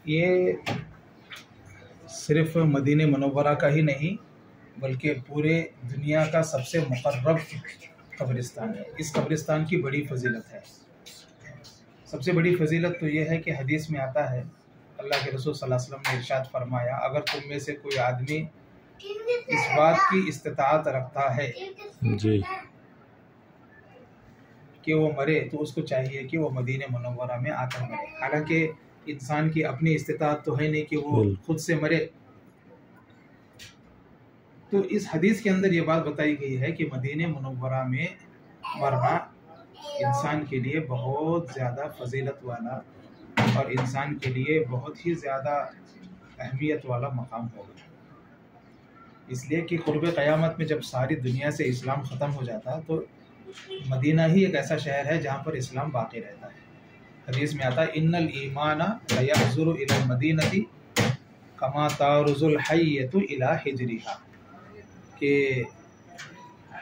ये सिर्फ मदीने मुनव्वरा का ही नहीं बल्कि पूरे दुनिया का सबसे मुक़र्रब कब्रिस्तान है। इस कब्रिस्तान की बड़ी फजीलत है। सबसे बड़ी फजीलत तो ये है कि हदीस में आता है, अल्लाह के रसूल सल्लल्लाहु अलैहि वसल्लम ने इरशाद फरमाया, अगर तुम में से कोई आदमी इस बात की इस्तिताअत रखता है जी कि वो मरे तो उसको चाहिए कि वो मदीने मुनव्वरा में आकर मरे। हालांकि इंसान की अपनी इस्तिताअत तो है नहीं कि वो खुद से मरे। तो इस हदीस के अंदर ये बात बताई गई है कि मदीने मुनव्वरा में मरना इंसान के लिए बहुत ज़्यादा फजीलत वाला और इंसान के लिए बहुत ही ज़्यादा अहमियत वाला मकाम होगा। इसलिए कि क़ुर्ब क़यामत में जब सारी दुनिया से इस्लाम ख़त्म हो जाता है तो मदीना ही एक ऐसा शहर है जहाँ पर इस्लाम बाकी रहता है। हदीस में आता है, इन्नल ईमाना लयहज़ुरु इला मदीनती कमा तारुजुल हय्यतु इला हिजरिहा, कि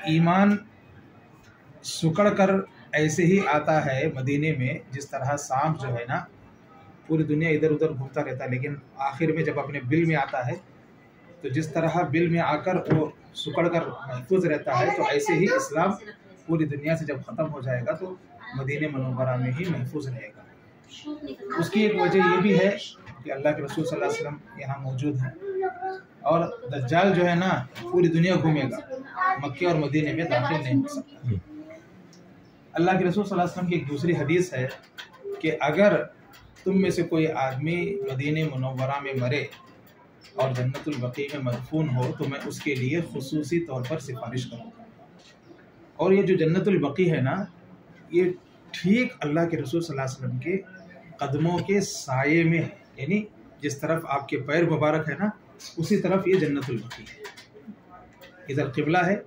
ईमान सुकड़ कर ऐसे ही आता है मदीने में जिस तरह सांप जो है ना पूरी दुनिया इधर उधर घूमता रहता है, लेकिन आखिर में जब अपने बिल में आता है तो जिस तरह बिल में आकर वो सुकड़ कर महफूज रहता है, तो ऐसे ही इस्लाम पूरी दुनिया से जब ख़त्म हो जाएगा तो मदीने मुनव्वरा में ही महफूज रहेगा। उसकी एक वजह ये भी है कि अल्लाह के रसूल सल्लल्लाहु अलैहि वसल्लम यहाँ मौजूद हैं और दज्जाल जो है ना पूरी दुनिया घूमेगा, मक्के और मदीने में दाखिल नहीं हो सकता। अल्लाह के रसूल सल्लल्लाहु अलैहि वसल्लम की एक दूसरी हदीस है कि अगर तुम में से कोई आदमी मदीने मुनव्वरा में मरे और जन्नतुल बकी में मदफून हो तो मैं उसके लिए खुसूसी तौर पर सिफारिश करूँगा। और ये जो जन्नतुल बकी है ना, ये ठीक अल्लाह के रसूल सल्लल्लाहु अलैहि वसल्लम के कदमों के साये में है, यानी जिस तरफ आपके पैर मुबारक है ना उसी तरफ ये जन्नतुल बकी है। इधर किबला है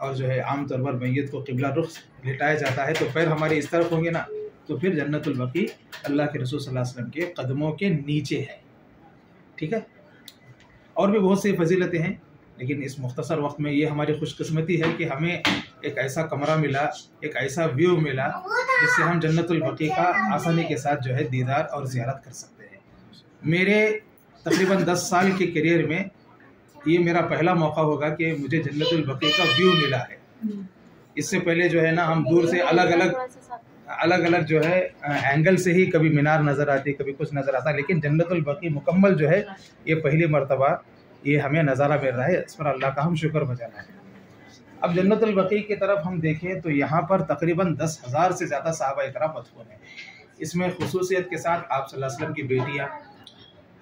और जो है आमतौर पर मैयत को किबला रुख लिटाया जाता है तो पैर हमारे इस तरफ होंगे ना, तो फिर जन्नतुल बकी अल्लाह के रसूल सल्लल्लाहु अलैहि वसल्लम के कदमों के नीचे है। ठीक है, और भी बहुत सी फजीलतें हैं, लेकिन इस मुख्तसर वक्त में ये हमारी खुशकिस्मती है कि हमें एक ऐसा कमरा मिला, एक ऐसा व्यू मिला जिससे हम जन्नतुल बकी का आसानी के साथ जो है दीदार और ज़ियारत कर सकते हैं। मेरे तकरीबन 10 साल के करियर में ये मेरा पहला मौका होगा कि मुझे जन्नतुल बकी का व्यू मिला है। इससे पहले जो है ना हम दूर से अलग अलग जो है एंगल से ही कभी मीनार नज़र आती, कभी कुछ नज़र आता, लेकिन जन्नतुल बकी मुकम्मल जो है ये पहली मर्तबा ये हमें नज़ारा मिल रहा है। इस पर अल्लाह का हम शुक्र बजाना है। अब जन्नतुल बकी की तरफ हम देखें तो यहाँ पर तकरीबन 10,000 से ज़्यादा सहाबा इकराम मदफून हैं। इसमें खुसूसियत के साथ आप सल्लल्लाहु अलैहि वसल्लम की बेटियाँ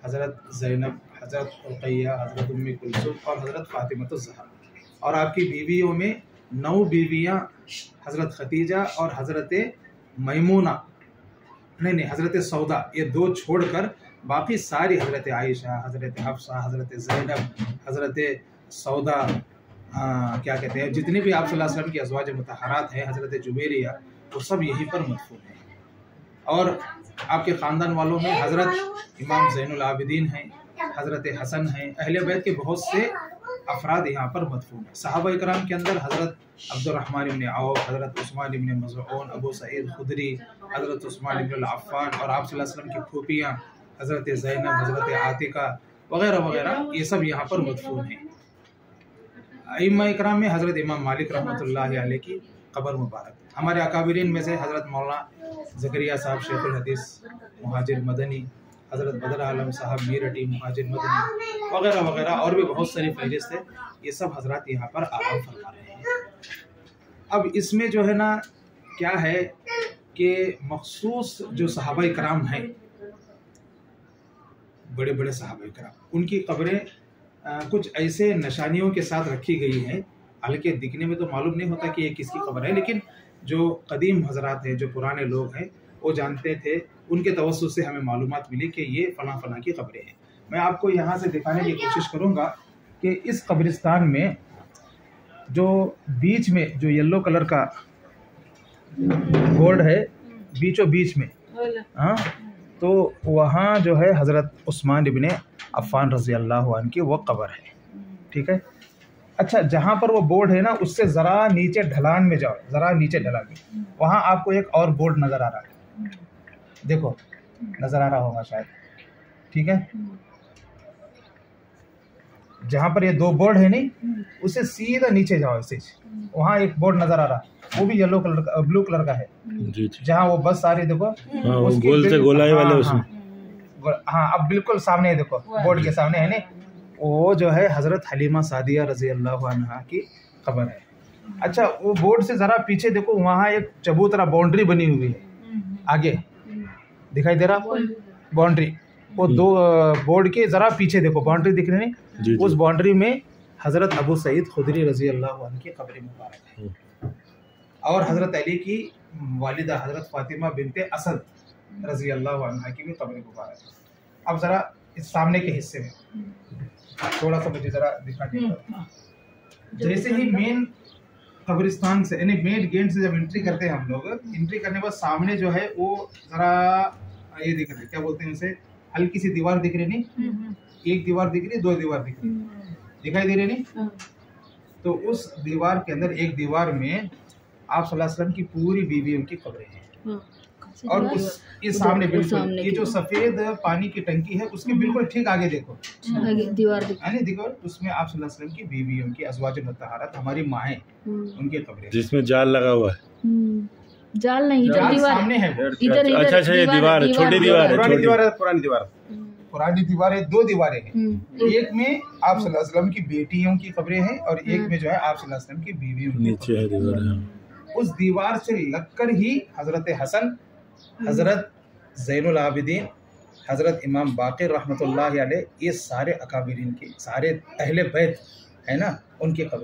हज़रत ज़ैनब, हज़रत रुक़ैया, हज़रत उम्मे कुलसूम और हज़रत फ़ातिमतुज़ ज़हरा, और आपकी बीवियों में 9 बीवियाँ हज़रत खदीजा और हज़रत मैमूना, नहीं हज़रत सौदा, ये 2 छोड़कर बाकी सारी हज़रत आयशा, हज़रत हफ्सा, हज़रत ज़ैनब, हज़रत सौदा, क्या कहते हैं, जितनी भी आप सल्लल्लाहु अलैहि वसल्लम की अज़वाज मुतहरात हैं, हज़रत जुबैरिया, वो सब यहीं पर मदफून हैं। और आपके ख़ानदान वालों में हज़रत इमाम ज़ैनुल आबिदीन हैं, हज़रत हसन हैं, अहले बैत के बहुत से अफराद यहाँ पर मदफून हैं। सहाबा इकराम के अंदर हज़रत अब्दुर्रहमान इब्न औफ, हज़रत उस्मान इब्न मज़ऊन, अबू सईद खुदरी, हज़रत उस्मान इब्न अफ़्फ़ान और आप सल्लल्लाहु अलैहि वसल्लम की फूफियाँ हज़रत ज़ैनब, हज़रत आतिका वगैरह वगैरह, ये सब यहाँ पर मदफून हैं। अइम्मा इकराम में हज़रत इमाम मालिक रहमतुल्लाहि अलैह की कब्र मुबारक। हमारे अकाबिरीन में से हज़रत मौलाना ज़करिया साहब शेखुल हदीस मुहाजिर मदनी, हज़रत बदर आलम साहब मीरटी मुहाजिर मदनी वगैरह वगैरह और भी बहुत सारी फहरिस्त है। ये सब हजरात यहाँ पर आराम फरमा रहे हैं। अब इसमें जो है ना क्या है कि मखसूस जो सहाबा इकराम हैं, बड़े बड़े सहाबा इकराम, उनकी कब्रें कुछ ऐसे निशानियों के साथ रखी गई हैं। हालांकि दिखने में तो मालूम नहीं होता कि ये किसकी कब्र है, लेकिन जो कदीम हजरात हैं, जो पुराने लोग हैं, वो जानते थे, उनके तवस्सुस से हमें मालूमात मिली कि ये फ़लाँ फ़लाँ की कब्रें हैं। मैं आपको यहाँ से दिखाने की कोशिश करूँगा कि इस कब्रिस्तान में जो बीच में जो येलो कलर का बोर्ड है बीचों बीच में, हाँ, तो वहाँ जो है हज़रत उस्मान इब्न अफ़्फ़ान रज़ी अल्लाह अन्हु की वो कब्र है। ठीक है, अच्छा, जहाँ पर वो बोर्ड है ना उससे ज़रा नीचे ढलान में जाओ, ज़रा नीचे ढलान में, वहाँ आपको एक और बोर्ड नज़र आ रहा है। देखो, नज़र आ रहा होगा शायद, ठीक है, जहाँ पर ये 2 बोर्ड है नहीं, उससे सीधा नीचे जाओ ऐसे, वहाँ एक बोर्ड नजर आ रहा, वो भी येलो कलर का, ब्लू कलर का है जी जी। जहाँ वो बस आ रही देखो, उसके गोल से गोलाई वाले उसमें। हाँ अब बिल्कुल सामने है देखो, बोर्ड के सामने है नहीं, वो जो है हजरत हलीमा सादिया रजी अल्लाह अन्हा की खबर है। अच्छा वो बोर्ड से जरा पीछे देखो, वहाँ एक चबूतरा बाउंड्री बनी हुई है, आगे दिखाई दे रहा बाउंड्री, वो 2 बोर्ड के जरा पीछे देखो बाउंड्री दिख रही है, उस बाउंड्री में हजरत अबू सईद खुदरी रजी अल्लाह अन्हु की कब्र मुबारक है, और हजरत अली की वालिदा हजरत फातिमा बिनते असद रजी अल्लाह अन्हा की भी कब्र मुबारक है। अब जरा इस सामने के हिस्से में थोड़ा सा मुझे जरा दिखा दीजिए। जैसे ही मेन कब्रिस्तान से यानी मेन गेट से जब एंट्री करते हैं हम लोग, एंट्री करने के बाद सामने जो है वो जरा ये दिख रहा है, क्या बोलते हैं उसे, हल्की सी दीवार दिख रही नहीं, एक दीवार दिख रही, 2 दीवार दिख रही, दिखाई दे रही नहीं, तो उस दीवार के अंदर एक दीवार में आप सल्लल्लाहु अलैहि वसल्लम की पूरी बीवियों की कब्रें हैं, और उस ये सामने बिल्कुल ये जो सफेद पानी की टंकी है उसके बिल्कुल ठीक आगे देखो दीवार दीवार, उसमें आप सल्लल्लाहु अलैहि वसल्लम की बीवियों की अज़वाजुन मुत्तहहारात हमारी माएँ उनके कब्रें, जिसमें जाल लगा हुआ है। जाल नहीं, इधर दीवार सामने है, इधर अच्छा अच्छा, ये दीवार है, छोटी दीवार है, पुरानी दीवार है, पुरानी दीवार है, 2 दीवारें हैं, एक में आप सल्लल्लाहु अलैहि वसल्लम की बेटियों की कब्रें हैं और एक में जो है आप सल्लल्लाहु अलैहि वसल्लम की बीवियों की नीचे है दीवार। उस दीवार से लगकर ही हजरत हसन, हजरत ज़ैनुल आबिदीन, हजरत इमाम बाक़िर रहमतुल्लाहि अलैह, ये सारे अकाबिरीन के, सारे अहले बैत है ना, उनकी कब्रें